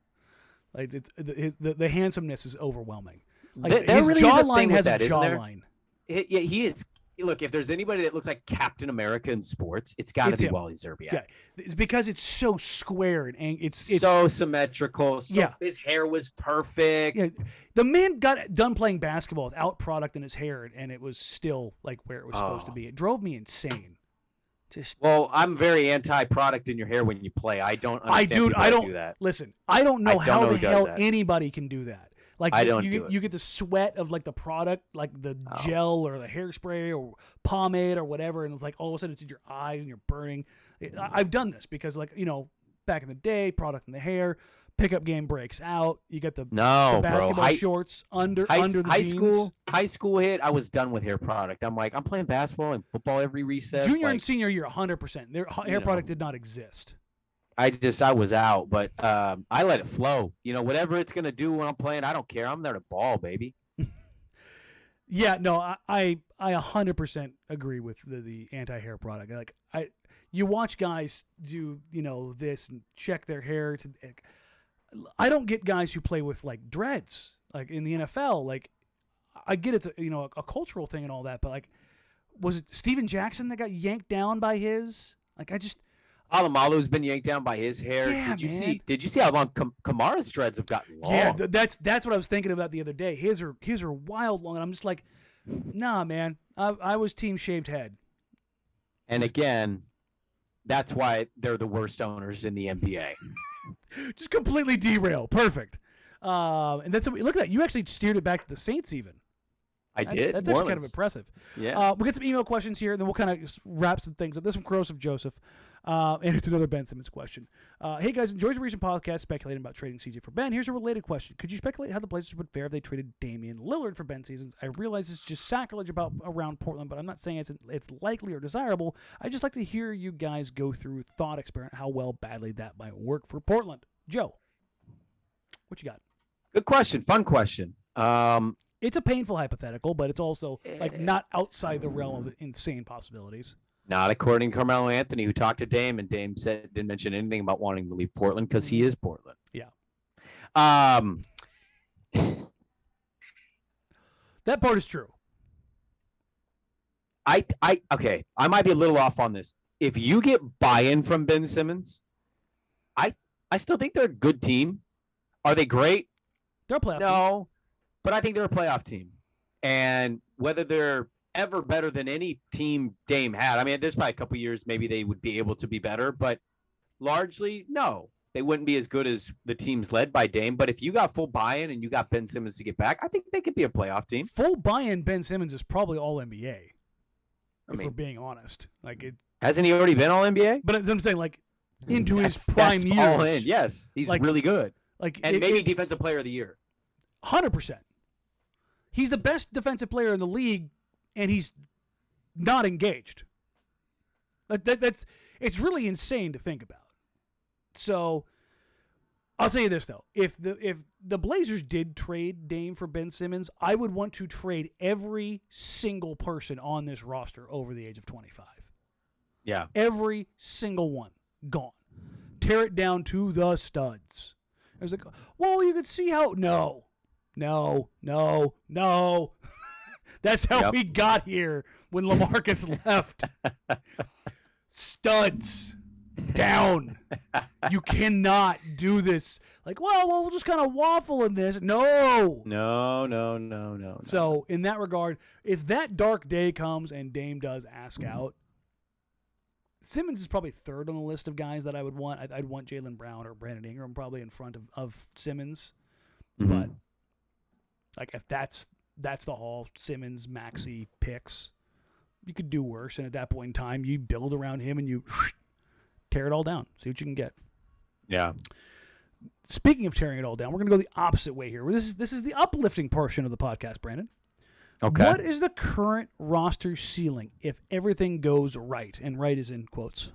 Like the handsomeness is overwhelming. Like his really jawline has that, a jawline. Yeah, he is. Look, if there's anybody that looks like Captain America in sports, it's got to be him. Wally Szczerbiak. Yeah, it's because it's so square and it's so symmetrical. So yeah, his hair was perfect. Yeah, the man got done playing basketball without product in his hair, and it was still where it was supposed to be. It drove me insane. Well, I'm very anti-product in your hair when you play. I don't understand I don't do that. Listen, I don't know how the hell anybody can do that. You get the sweat of the product, the gel or the hairspray or pomade or whatever, and it's all of a sudden it's in your eyes and you're burning. I've done this because back in the day, product in the hair, pickup game breaks out. You get the basketball shorts under the jeans. High school hit. I was done with hair product. I'm playing basketball and football every recess. Junior and senior year, 100%. Their hair product did not exist. I was out, but I let it flow. Whatever it's gonna do when I'm playing, I don't care. I'm there to ball, baby. Yeah, no, I 100% agree with the anti-hair product. You watch guys do this and check their hair to. I don't get guys who play with dreads in the NFL. I get it's a cultural thing and all that, but was it Steven Jackson that got yanked down by his? Alamalu's been yanked down by his hair. Yeah, Did you see how long Kamara's dreads have gotten long? Yeah, that's what I was thinking about the other day. His are wild long, and I'm just nah, man. I was team shaved head. And again, that's why they're the worst owners in the NBA. Just completely derail. Perfect. And that's look at that. You actually steered it back to the Saints even. I did. That's actually kind of impressive. Yeah. We'll get some email questions here, and then we'll kind of wrap some things up. This one, Joseph Joseph. And it's another Ben Simmons question. Hey, guys, enjoyed the recent podcast speculating about trading CJ for Ben. Here's a related question. Could you speculate how the Blazers would fare if they traded Damian Lillard for Ben Simmons? I realize it's just sacrilege around Portland, but I'm not saying it's likely or desirable. I'd just like to hear you guys go through thought experiment how badly that might work for Portland. Joe, what you got? Good question. Fun question. It's a painful hypothetical, but it's also not outside the realm of insane possibilities. Not according to Carmelo Anthony, who talked to Dame, and Dame didn't mention anything about wanting to leave Portland because he is Portland. Yeah. That part is true. Okay. I might be a little off on this. If you get buy-in from Ben Simmons, I still think they're a good team. Are they great? They're a playoff team. No, but I think they're a playoff team. And whether they're ever better than any team Dame had, I mean, there's probably a couple years maybe they would be able to be better, but largely, no. They wouldn't be as good as the teams led by Dame. But if you got full buy-in and you got Ben Simmons to get back, I think they could be a playoff team. Full buy-in Ben Simmons is probably all NBA. We're being honest. Hasn't he already been all NBA? But I'm saying into his prime years. All in. Yes, he's really good. Maybe defensive player of the year. 100%. He's the best defensive player in the league, and he's not engaged. It's really insane to think about. So I'll tell you this though: if the Blazers did trade Dame for Ben Simmons, I would want to trade every single person on this roster over the age of 25. Yeah, every single one gone. Tear it down to the studs. I was well, you could see how no. That's how we got here when LaMarcus left. Studs down. You cannot do this. Like, well, we'll just kind of waffle in this. No. So in that regard, if that dark day comes and Dame does ask out, Simmons is probably third on the list of guys that I would want. I'd want Jaylen Brown or Brandon Ingram probably in front of Simmons. Mm-hmm. But like if that's the Hall, Simmons, Maxey picks, you could do worse. And at that point in time, you build around him and you tear it all down. See what you can get. Yeah. Speaking of tearing it all down, we're going to go the opposite way here. This is the uplifting portion of the podcast, Brandon. Okay. What is the current roster ceiling if everything goes right? And right is in quotes.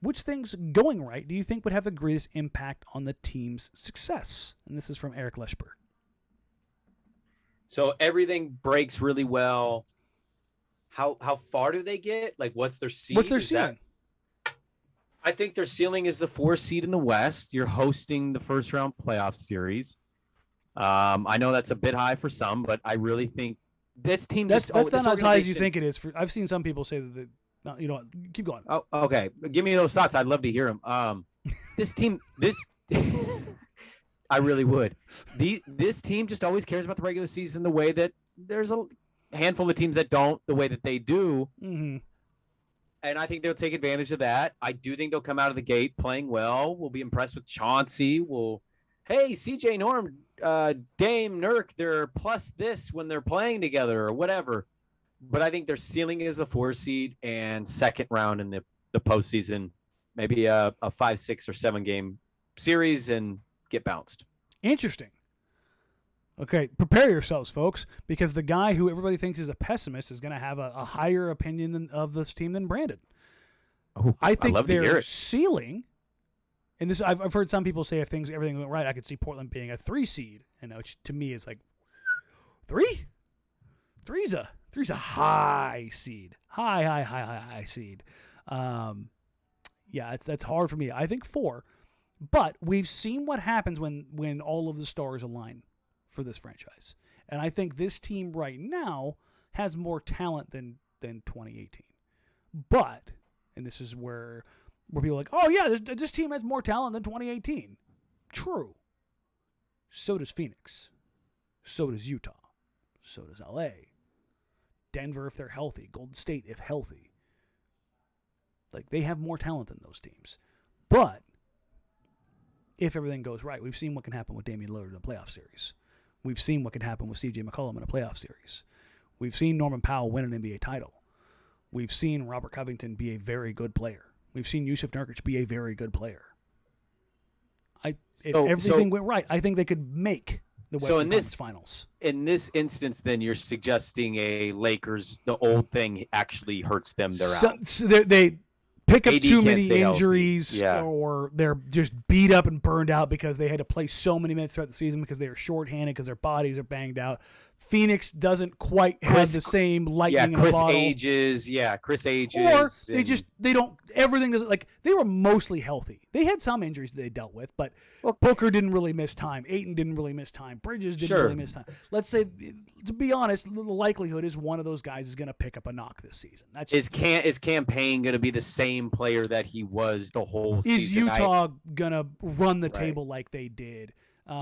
Which things going right do you think would have the greatest impact on the team's success? And this is from Eric Leschberg. So everything breaks really well. How far do they get? Like, what's their ceiling? What's their ceiling? I think their ceiling is the 4 seed in the West. You're hosting the first round playoff series. I know that's a bit high for some, but I really think this team. That's not as high as you think it is. I've seen some people say that. You know what? Keep going. Oh, okay. Give me those thoughts. I'd love to hear them. This team, I really would. This team just always cares about the regular season the way that there's a handful of teams that don't the way that they do. Mm-hmm. And I think they'll take advantage of that. I do think they'll come out of the gate playing well. We'll be impressed with Chauncey. Hey, CJ, Norm, Dame, Nurk, they're plus this when they're playing together or whatever. But I think their ceiling is the 4 seed and second round in the postseason, maybe a 5, 6, or 7 game series and get bounced. Interesting. Okay, prepare yourselves, folks, because the guy who everybody thinks is a pessimist is going to have a higher opinion of this team than Brandon. Oh, I think love to hear their it. ceiling, and this I've heard some people say if everything went right, I could see Portland being a 3 seed, and which to me is like 3. Three's a high seed, high seed. Yeah, that's hard for me. I think 4, but we've seen what happens when all of the stars align for this franchise, and I think this team right now has more talent than 2018. But, and this is where people are like, oh yeah, this team has more talent than 2018. True. So does Phoenix. So does Utah. So does LA. Denver if they're healthy. Golden State if healthy. Like, they have more talent than those teams. But if everything goes right, we've seen what can happen with Damian Lillard in a playoff series. We've seen what can happen with CJ McCollum in a playoff series. We've seen Norman Powell win an NBA title. We've seen Robert Covington be a very good player. We've seen Jusuf Nurkic be a very good player. If everything went right, I think they could make the Western Conference Finals. In this instance, then you're suggesting a Lakers, the old thing actually hurts them. They're out. So they pick up AD too can't many stay healthy. injuries, Yeah. or they're just beat up and burned out because they had to play so many minutes throughout the season because they are shorthanded because their bodies are banged out. Phoenix doesn't quite have the same lightning in a bottle. Chris ages. Or they don't. Everything doesn't, like, they were mostly healthy. They had some injuries that they dealt with, but Booker didn't really miss time. Ayton didn't really miss time. Bridges didn't really miss time. Let's say, to be honest, the likelihood is one of those guys is going to pick up a knock this season. Is campaign going to be the same player that he was the whole season? Is Utah going to run the table like they did?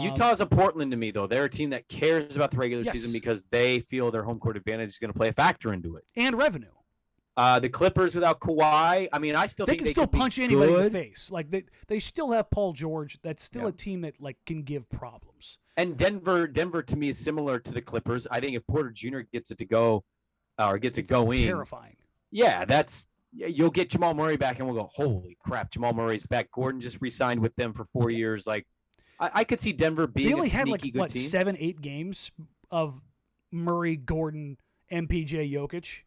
Utah's a Portland to me, though. They're a team that cares about the regular season because they feel their home court advantage is going to play a factor into it. And revenue. The Clippers without Kawhi, I mean, I still think they can still punch anybody in the face. Like, they still have Paul George. That's still a team that, like, can give problems. And Denver to me is similar to the Clippers. I think if Porter Jr. gets it to go, or gets it going, terrifying. Yeah, you'll get Jamal Murray back, and we'll go, holy crap, Jamal Murray's back. Gordon just re-signed with them for 4 years. Like, I could see Denver being a sneaky good team. 7-8 games of Murray, Gordon, MPJ, Jokic.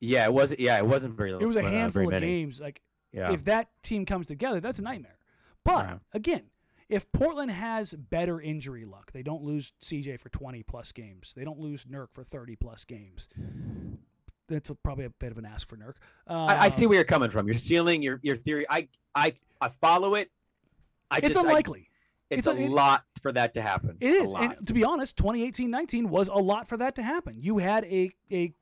Yeah, it wasn't very. It was a handful of games. Like, if that team comes together, that's a nightmare. But again, if Portland has better injury luck, they don't lose CJ for 20+ games. They don't lose Nurk for 30+ games. That's probably a bit of an ask for Nurk. I see where you're coming from. Your ceiling, your theory. I follow it. It's unlikely. It's a lot for that to happen. It is. And to be honest, 2018-19 was a lot for that to happen. You had a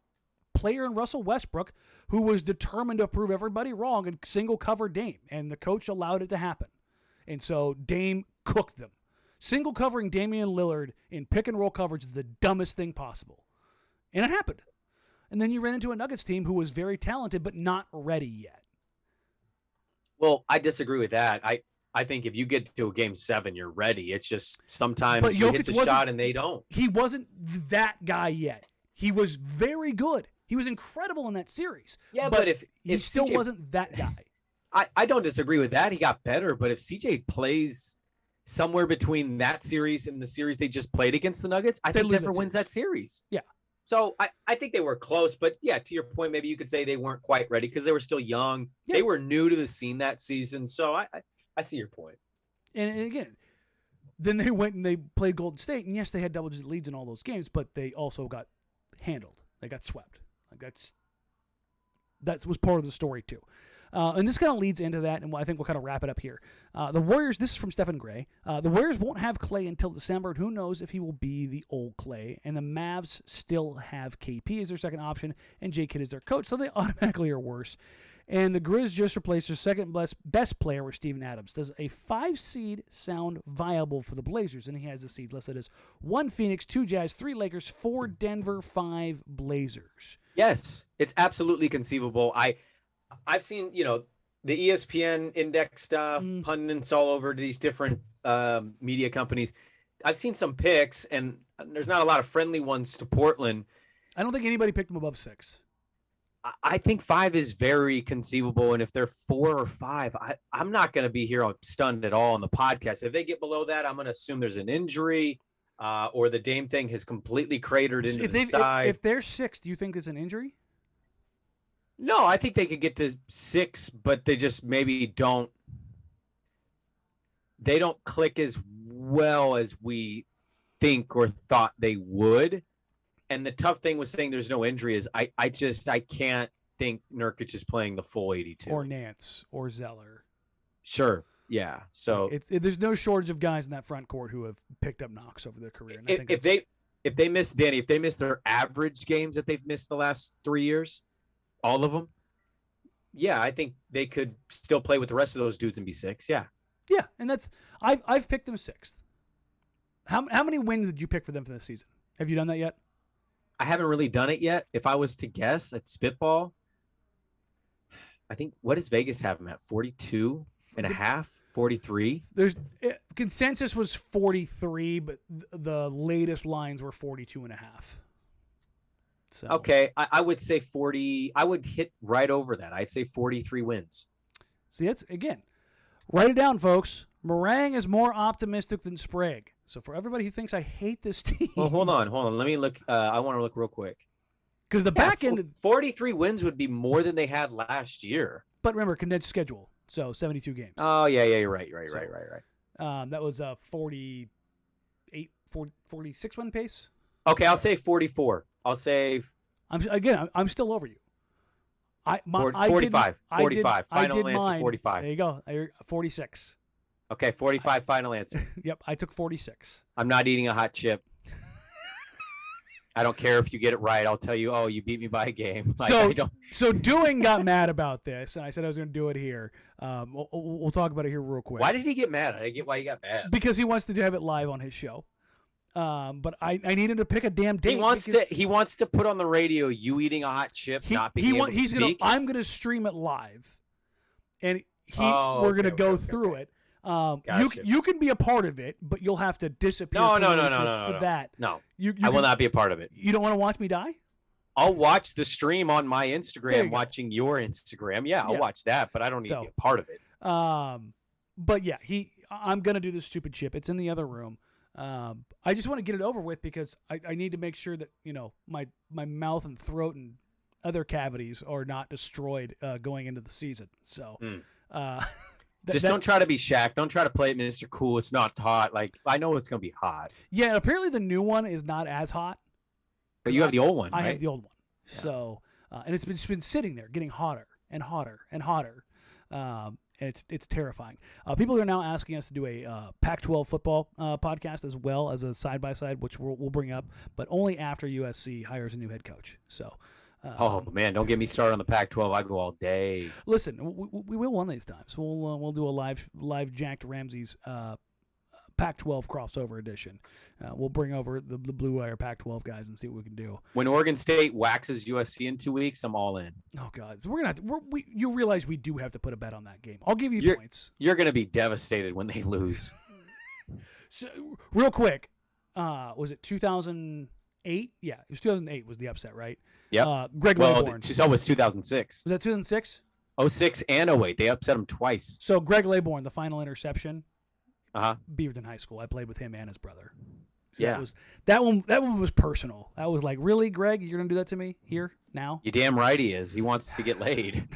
player in Russell Westbrook who was determined to prove everybody wrong and single cover Dame, and the coach allowed it to happen. And so Dame cooked them. Single covering Damian Lillard in pick and roll coverage is the dumbest thing possible. And it happened. And then you ran into a Nuggets team who was very talented but not ready yet. Well, I disagree with that. I think if you get to a game 7, you're ready. It's just sometimes you hit the shot and they don't. He wasn't that guy yet. He was very good. He was incredible in that series. Yeah, but if he still CJ, wasn't that guy. I don't disagree with that. He got better, but if CJ plays somewhere between that series and the series they just played against the Nuggets, I think Denver wins that series. Yeah. So I think they were close, but yeah, to your point, maybe you could say they weren't quite ready because they were still young. Yeah. They were new to the scene that season. So I see your point. And again, then they went and they played Golden State, and yes, they had double-digit leads in all those games, but they also got handled. They got swept. Like that was part of the story too. And this kind of leads into that, and I think we'll kind of wrap it up here. The Warriors, this is from Stephen Gray. The Warriors won't have Klay until December, and who knows if he will be the old Klay. And the Mavs still have KP as their second option, and J. Kidd is their coach, so they automatically are worse. And the Grizz just replaced their second best player with Steven Adams. Does a 5 seed sound viable for the Blazers? And he has the seed listed as 1 Phoenix, 2 Jazz, 3 Lakers, 4 Denver, 5 Blazers. Yes, it's absolutely conceivable. I've seen, the ESPN index stuff, pundits all over these different media companies. I've seen some picks, and there's not a lot of friendly ones to Portland. I don't think anybody picked them above 6. I think 5 is very conceivable, and if they're 4 or 5, I'm not going to be here stunned at all on the podcast. If they get below that, I'm going to assume there's an injury or the Dame thing has completely cratered into the side. If they're 6, do you think it's an injury? No, I think they could get to 6, but they just maybe don't click as well as we think or thought they would. And the tough thing with saying there's no injury is I can't think Nurkic is playing the full 82. Or Nance or Zeller. Sure. Yeah. So there's no shortage of guys in that front court who have picked up knocks over their career. And if they miss their average games that they've missed the last 3 years, all of them, yeah, I think they could still play with the rest of those dudes and be 6. Yeah. Yeah, and I've picked them 6th. How many wins did you pick for them for this season? Have you done that yet? I haven't really done it yet. If I was to guess at spitball, I think, what does Vegas have them at? 42 and a half, 43? Consensus was 43, but the latest lines were 42 and a half. So. Okay, I would say 40. I would hit right over that. I'd say 43 wins. See, that's, again, write it down, folks. Marang is more optimistic than Sprague. So for everybody who thinks I hate this team. Well, hold on. Let me look. I want to look real quick. Because the back end. 43 wins would be more than they had last year. But remember, condensed schedule. So 72 games. Oh, yeah, you're right. That was a 46 win pace. Okay, I'll say 44. I'll say. I'm still over you. 45. 45. Final answer, mine. 45. There you go. 46. Okay, 45 final answer. Yep, I took 46. I'm not eating a hot chip. I don't care if you get it right. I'll tell you, you beat me by a game. So Doing got mad about this, and I said I was going to do it here. We'll talk about it here real quick. Why did he get mad? I didn't get why he got mad. Because he wants to have it live on his show. But I need him to pick a damn date. He wants to put on the radio you eating a hot chip, not being able to speak. I'm going to stream it live, and we're going to go through it. Gotcha. You can be a part of it, but you'll have to disappear. No, for that. No, I will not be a part of it. You don't want to watch me die? I'll watch the stream on my Instagram, watching your Instagram. Yeah, I'll watch that, but I don't need to be a part of it. But yeah, I'm gonna do this stupid chip. It's in the other room. I just want to get it over with because I need to make sure that my mouth and throat and other cavities are not destroyed going into the season. So. Don't try to be Shaq. Don't try to play it Mr. Cool. It's not hot. Like, I know it's going to be hot. Yeah, apparently the new one is not as hot. But you have the old one, right? I have the old one. Yeah. So, and it's been sitting there getting hotter and hotter and hotter. And and it's terrifying. People are now asking us to do a Pac-12 football podcast as well as a side-by-side, which we'll bring up, but only after USC hires a new head coach. So. Oh man, don't get me started on the Pac-12. I go all day. Listen, we will one of these times. We'll do a live Jacked Ramsays Pac-12 crossover edition. We'll bring over the Blue Wire Pac-12 guys and see what we can do. When Oregon State waxes USC in 2 weeks, I'm all in. Oh God, so we're gonna you realize we do have to put a bet on that game. I'll give you points. You're gonna be devastated when they lose. So real quick, was it 2008? Yeah, it was 2008 was the upset, right? Yep. Greg Laybourne. So was 2006. Was that 2006? 06 and 08. They upset him twice. So Greg Laybourne, the final interception. Beaverton High School. I played with him and his brother. So yeah. That one was personal. I was like, really, Greg? You're gonna do that to me here now? You damn right he is. He wants to get laid.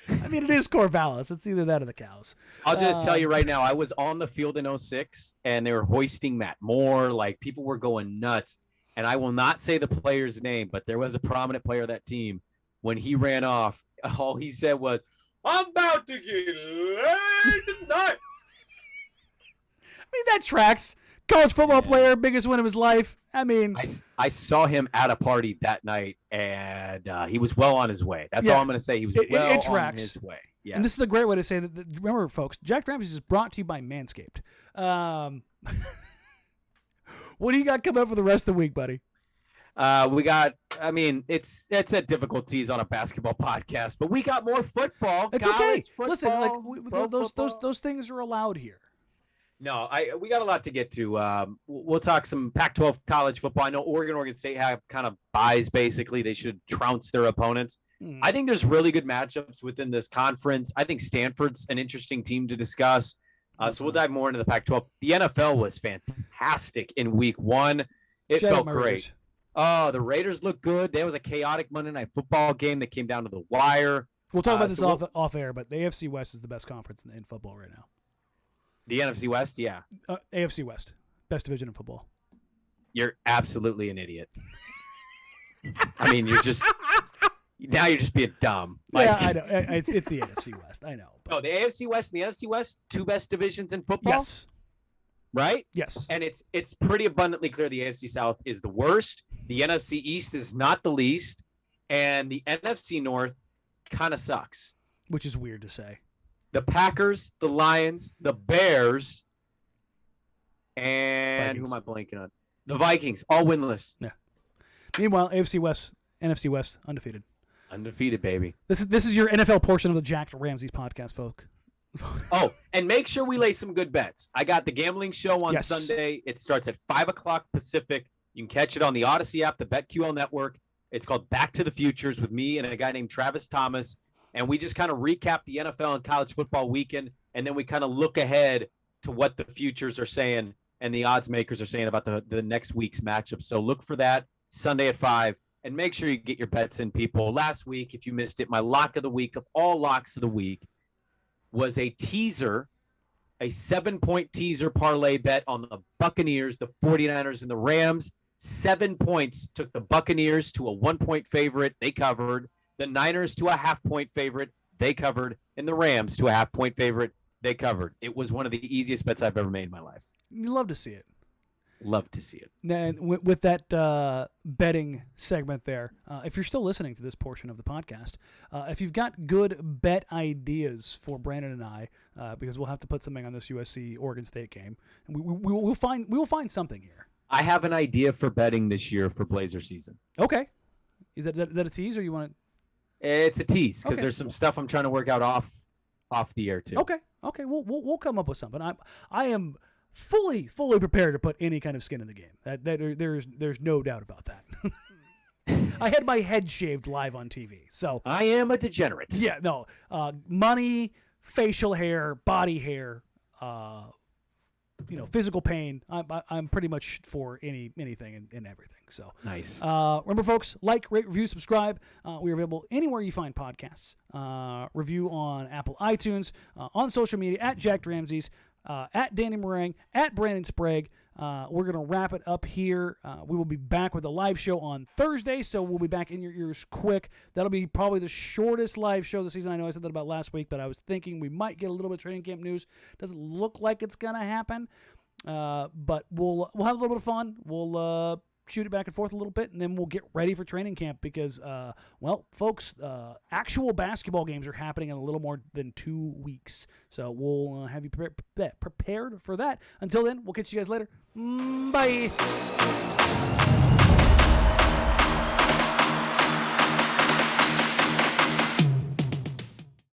I mean, it is Corvallis. It's either that or the cows. I'll just tell you right now, I was on the field in 06, and they were hoisting Matt Moore. Like, people were going nuts. And I will not say the player's name, but there was a prominent player of that team. When he ran off, all he said was, I'm about to get laid tonight. I mean, that tracks. College football player, biggest win of his life. I mean, I saw him at a party that night, and he was well on his way. That's all I'm going to say. He was well on his way. Yes. And this is a great way to say that. Remember, folks, Jacked Ramsays is brought to you by Manscaped. What do you got coming up for the rest of the week, buddy? We got, I mean, it's at difficulties on a basketball podcast, but we got more football. It's okay. Football, Listen, those things are allowed here. No, we got a lot to get to. We'll talk some Pac-12 college football. I know Oregon State have kind of buys, basically. They should trounce their opponents. I think there's really good matchups within this conference. I think Stanford's an interesting team to discuss. So we'll dive more into the Pac-12. The NFL was fantastic in week 1. It felt great. Oh, the Raiders look good. There was a chaotic Monday Night Football game that came down to the wire. We'll talk about this off air, but the AFC West is the best conference in football right now. The NFC West, yeah. AFC West, best division in football. You're absolutely an idiot. I mean, you're just being dumb. Yeah, I know. It's the NFC West. I know. But... No, the AFC West and the NFC West, 2 best divisions in football. Yes. Right? Yes. And it's pretty abundantly clear the AFC South is the worst. The NFC East is not the least. And the NFC North kind of sucks. Which is weird to say. The Packers, the Lions, the Bears, and Vikings. Who am I blanking on? The Vikings, all winless. Yeah. Meanwhile, NFC West, undefeated. Undefeated, baby. This is your NFL portion of the Jacked Ramsays podcast, folk. Oh, and make sure we lay some good bets. I got the gambling show on Sunday. It starts at 5:00 Pacific. You can catch it on the Odyssey app, the BetQL network. It's called Back to the Futures with me and a guy named Travis Thomas. And we just kind of recap the NFL and college football weekend, and then we kind of look ahead to what the futures are saying and the odds makers are saying about the next week's matchup. So look for that Sunday at 5, and make sure you get your bets in, people. Last week, if you missed it, my lock of the week of all locks of the week was a teaser, a 7-point teaser parlay bet on the Buccaneers, the 49ers, and the Rams. 7 points took the Buccaneers to a 1-point favorite. They covered. The Niners to a half-point favorite, they covered. And the Rams to a half-point favorite, they covered. It was one of the easiest bets I've ever made in my life. You love to see it. Love to see it. And with that betting segment there, if you're still listening to this portion of the podcast, if you've got good bet ideas for Brandon and I, because we'll have to put something on this USC-Oregon State game, we will find something here. I have an idea for betting this year for Blazer season. Okay. Is that a tease, or you want to... It's a tease because there's some stuff I'm trying to work out off the air too. Okay. We'll come up with something. I am fully prepared to put any kind of skin in the game. There's no doubt about that. I had my head shaved live on TV, so I am a degenerate. Yeah, no, money, facial hair, body hair, physical pain. I'm pretty much for anything and everything. So nice. Remember, folks, like, rate, review, subscribe. We are available anywhere you find podcasts. Review on Apple iTunes, on social media at Jacked Ramsays, at Danny Marang, at Brandon Sprague. we're going to wrap it up here. We will be back with a live show on Thursday, so we'll be back in your ears quick. That'll be probably the shortest live show of the season. I know I said that about last week, but I was thinking we might get a little bit of training camp news. Doesn't look like it's going to happen, but we'll have a little bit of fun. We'll shoot it back and forth a little bit, and then we'll get ready for training camp because, well, folks, actual basketball games are happening in a little more than 2 weeks. So we'll have you prepared for that. Until then, we'll catch you guys later. Bye.